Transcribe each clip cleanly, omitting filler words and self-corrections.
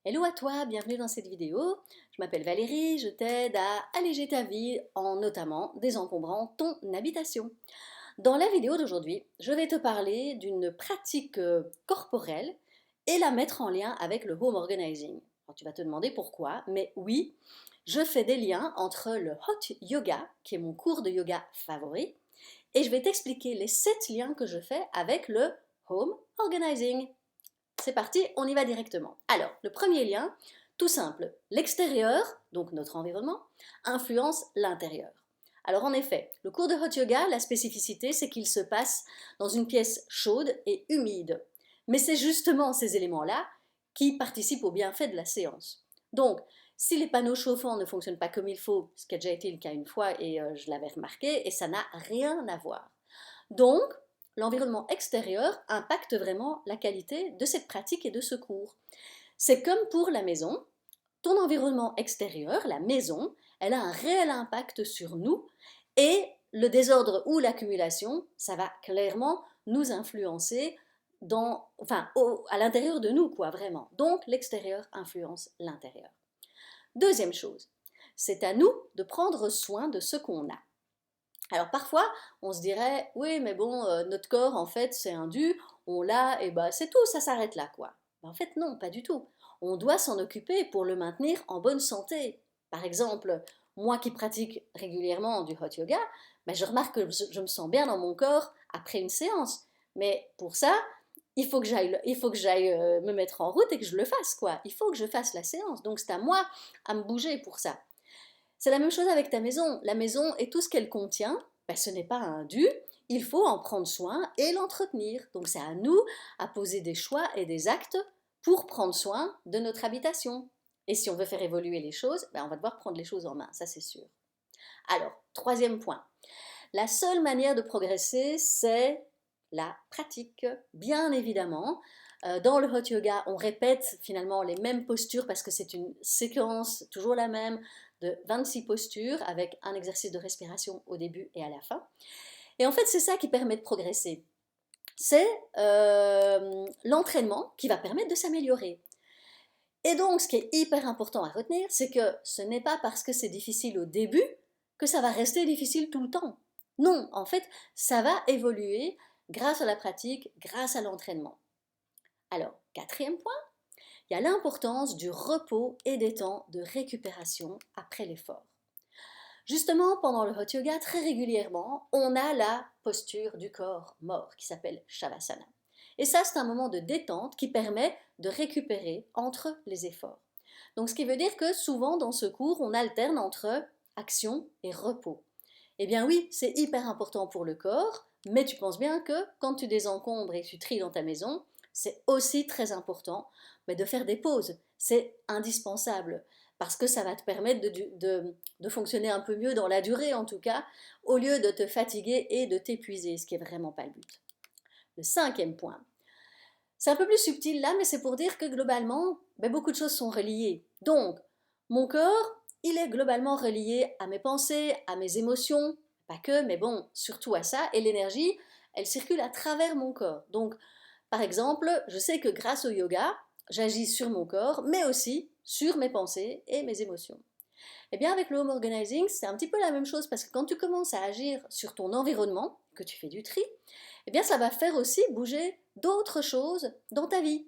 Hello à toi, bienvenue dans cette vidéo. Je m'appelle Valérie, je t'aide à alléger ta vie en notamment désencombrant ton habitation. Dans la vidéo d'aujourd'hui, je vais te parler d'une pratique corporelle et la mettre en lien avec le home organizing. Alors, tu vas te demander pourquoi, mais oui, je fais des liens entre le hot yoga, qui est mon cours de yoga favori, et je vais t'expliquer les 7 liens que je fais avec le home organizing. C'est parti, on y va directement. Alors, le premier lien, tout simple, l'extérieur, donc notre environnement, influence l'intérieur. Alors en effet, le cours de hot yoga, la spécificité, c'est qu'il se passe dans une pièce chaude et humide. Mais c'est justement ces éléments-là qui participent au bienfait de la séance. Donc, si les panneaux chauffants ne fonctionnent pas comme il faut, ce qui a déjà été le cas une fois et je l'avais remarqué, et ça n'a rien à voir. Donc, l'environnement extérieur impacte vraiment la qualité de cette pratique et de ce cours. C'est comme pour la maison, ton environnement extérieur, la maison, elle a un réel impact sur nous et le désordre ou l'accumulation, ça va clairement nous influencer à l'intérieur de nous, quoi, vraiment. Donc, l'extérieur influence l'intérieur. Deuxième chose, c'est à nous de prendre soin de ce qu'on a. Alors parfois, on se dirait, oui, mais bon, notre corps, en fait, c'est un dû, on l'a, et bah c'est tout, ça s'arrête là, quoi. En fait, non, pas du tout. On doit s'en occuper pour le maintenir en bonne santé. Par exemple, moi qui pratique régulièrement du hot yoga, ben, je remarque que je me sens bien dans mon corps après une séance. Mais pour ça, il faut que j'aille me mettre en route et que je le fasse, quoi. Il faut que je fasse la séance. Donc c'est à moi à me bouger pour ça. C'est la même chose avec ta maison. La maison et tout ce qu'elle contient, ben, ce n'est pas un dû, il faut en prendre soin et l'entretenir. Donc c'est à nous à poser des choix et des actes pour prendre soin de notre habitation. Et si on veut faire évoluer les choses, ben, on va devoir prendre les choses en main, ça c'est sûr. Alors, troisième point. La seule manière de progresser, c'est la pratique, bien évidemment. Dans le hot yoga, on répète finalement les mêmes postures parce que c'est une séquence toujours la même de 26 postures avec un exercice de respiration au début et à la fin. Et en fait, c'est ça qui permet de progresser. C'est l'entraînement qui va permettre de s'améliorer. Et donc, ce qui est hyper important à retenir, c'est que ce n'est pas parce que c'est difficile au début que ça va rester difficile tout le temps. Non, en fait, ça va évoluer grâce à la pratique, grâce à l'entraînement. Alors, quatrième point, il y a l'importance du repos et des temps de récupération après l'effort. Justement, pendant le hot yoga, très régulièrement, on a la posture du corps mort qui s'appelle Shavasana. Et ça, c'est un moment de détente qui permet de récupérer entre les efforts. Donc, ce qui veut dire que souvent, dans ce cours, on alterne entre action et repos. Eh bien oui, c'est hyper important pour le corps, mais tu penses bien que quand tu désencombres et tu tries dans ta maison, c'est aussi très important mais de faire des pauses. C'est indispensable parce que ça va te permettre de fonctionner un peu mieux dans la durée en tout cas, au lieu de te fatiguer et de t'épuiser, ce qui n'est vraiment pas le but. Le cinquième point, c'est un peu plus subtil là, mais c'est pour dire que globalement, beaucoup de choses sont reliées. Donc, mon corps, il est globalement relié à mes pensées, à mes émotions, pas que, mais bon, surtout à ça, et l'énergie, elle circule à travers mon corps. Donc, par exemple, je sais que grâce au yoga, j'agis sur mon corps, mais aussi sur mes pensées et mes émotions. Eh bien, avec le home organizing, c'est un petit peu la même chose parce que quand tu commences à agir sur ton environnement, que tu fais du tri, eh bien, ça va faire aussi bouger d'autres choses dans ta vie.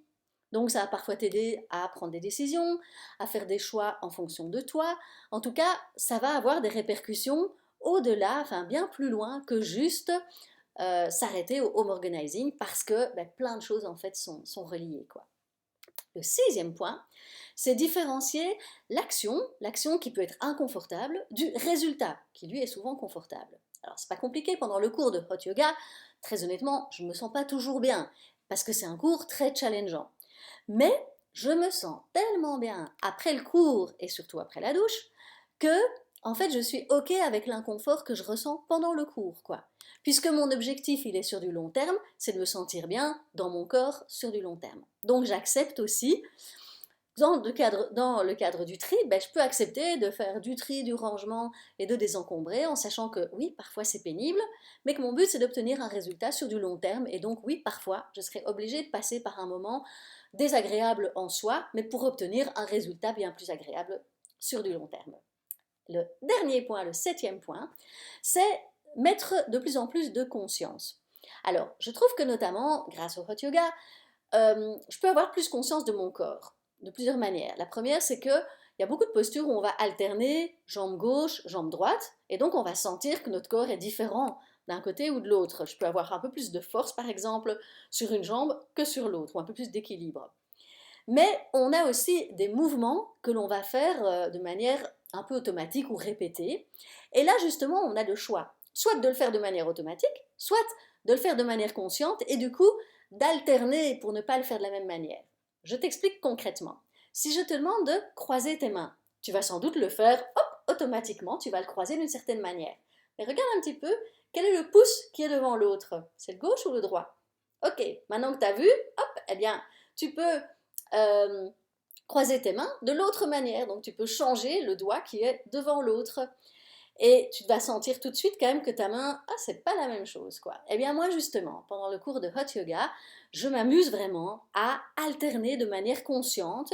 Donc, ça va parfois t'aider à prendre des décisions, à faire des choix en fonction de toi. En tout cas, ça va avoir des répercussions au-delà, enfin bien plus loin que juste s'arrêter au home organizing parce que plein de choses en fait sont reliées, quoi. Le sixième point, c'est différencier l'action qui peut être inconfortable, du résultat, qui lui est souvent confortable. Alors c'est pas compliqué, pendant le cours de hot yoga, très honnêtement, je me sens pas toujours bien, parce que c'est un cours très challengeant. Mais je me sens tellement bien après le cours, et surtout après la douche, que en fait je suis ok avec l'inconfort que je ressens pendant le cours, quoi. Puisque mon objectif, il est sur du long terme, c'est de me sentir bien dans mon corps sur du long terme. Donc j'accepte aussi dans le cadre du tri, ben, je peux accepter de faire du tri, du rangement et de désencombrer en sachant que oui, parfois c'est pénible, mais que mon but c'est d'obtenir un résultat sur du long terme et donc oui, parfois je serai obligée de passer par un moment désagréable en soi, mais pour obtenir un résultat bien plus agréable sur du long terme. Le dernier point, le 7e point, c'est mettre de plus en plus de conscience. Alors, je trouve que notamment, grâce au Hot Yoga, je peux avoir plus conscience de mon corps, de plusieurs manières. La première, c'est qu'il y a beaucoup de postures où on va alterner jambe gauche, jambe droite, et donc on va sentir que notre corps est différent d'un côté ou de l'autre. Je peux avoir un peu plus de force, par exemple, sur une jambe que sur l'autre, ou un peu plus d'équilibre. Mais on a aussi des mouvements que l'on va faire de manière un peu automatique ou répétée. Et là, justement, on a le choix. Soit de le faire de manière automatique, soit de le faire de manière consciente et du coup d'alterner pour ne pas le faire de la même manière. Je t'explique concrètement. Si je te demande de croiser tes mains, tu vas sans doute le faire automatiquement, tu vas le croiser d'une certaine manière. Mais regarde un petit peu, quel est le pouce qui est devant l'autre? C'est le gauche ou le droit? Ok, maintenant que tu as vu, hop, eh bien, tu peux croiser tes mains de l'autre manière. Donc tu peux changer le doigt qui est devant l'autre. Et tu vas sentir tout de suite quand même que ta main, ah, c'est pas la même chose, quoi. Eh bien moi justement, pendant le cours de Hot Yoga, je m'amuse vraiment à alterner de manière consciente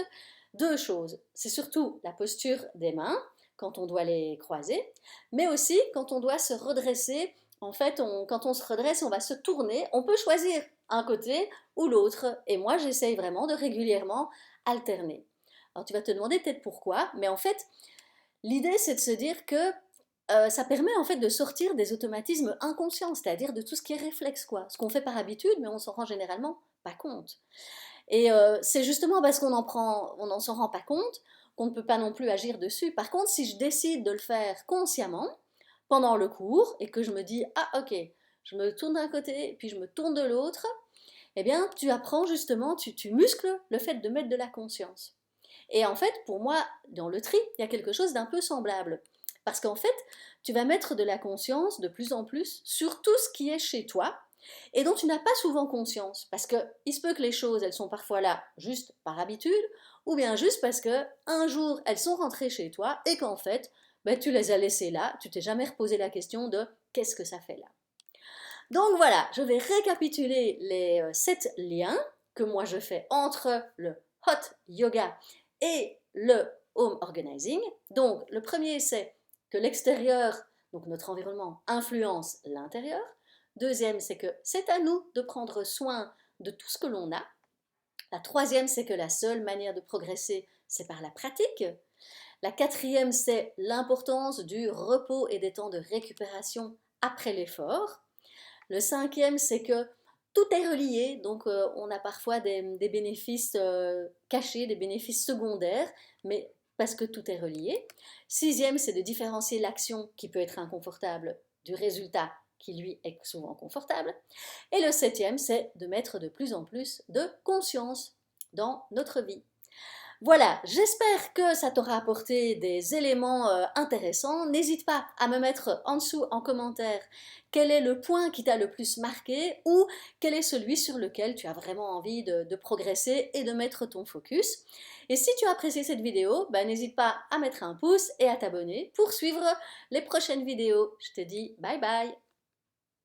deux choses. C'est surtout la posture des mains, quand on doit les croiser, mais aussi quand on doit se redresser. En fait, quand on se redresse, on va se tourner. On peut choisir un côté ou l'autre. Et moi, j'essaye vraiment de régulièrement alterner. Alors tu vas te demander peut-être pourquoi, mais en fait, l'idée c'est de se dire que ça permet en fait de sortir des automatismes inconscients, c'est-à-dire de tout ce qui est réflexe, quoi. Ce qu'on fait par habitude, mais on s'en rend généralement pas compte. Et c'est justement parce on n'en s'en rend pas compte qu'on ne peut pas non plus agir dessus. Par contre, si je décide de le faire consciemment pendant le cours et que je me dis ah ok, je me tourne d'un côté puis je me tourne de l'autre, eh bien tu apprends justement, tu muscles le fait de mettre de la conscience. Et en fait, pour moi, dans le tri, il y a quelque chose d'un peu semblable. Parce qu'en fait, tu vas mettre de la conscience de plus en plus sur tout ce qui est chez toi et dont tu n'as pas souvent conscience. Parce qu'il se peut que les choses, elles sont parfois là juste par habitude ou bien juste parce que un jour, elles sont rentrées chez toi et qu'en fait, ben, tu les as laissées là, tu t'es jamais reposé la question de qu'est-ce que ça fait là. Donc voilà, je vais récapituler les 7 liens que moi je fais entre le hot yoga et le home organizing. Donc le premier c'est que l'extérieur, donc notre environnement, influence l'intérieur. Deuxième c'est que c'est à nous de prendre soin de tout ce que l'on a. La troisième c'est que la seule manière de progresser c'est par la pratique. La quatrième c'est l'importance du repos et des temps de récupération après l'effort. Le cinquième, c'est que tout est relié, donc on a parfois des bénéfices cachés, des bénéfices secondaires, mais parce que tout est relié. Sixième, c'est de différencier l'action qui peut être inconfortable du résultat qui lui est souvent confortable. Et le septième, c'est de mettre de plus en plus de conscience dans notre vie. Voilà, j'espère que ça t'aura apporté des éléments intéressants. N'hésite pas à me mettre en dessous en commentaire quel est le point qui t'a le plus marqué ou quel est celui sur lequel tu as vraiment envie de progresser et de mettre ton focus. Et si tu as apprécié cette vidéo, n'hésite pas à mettre un pouce et à t'abonner pour suivre les prochaines vidéos. Je te dis bye bye!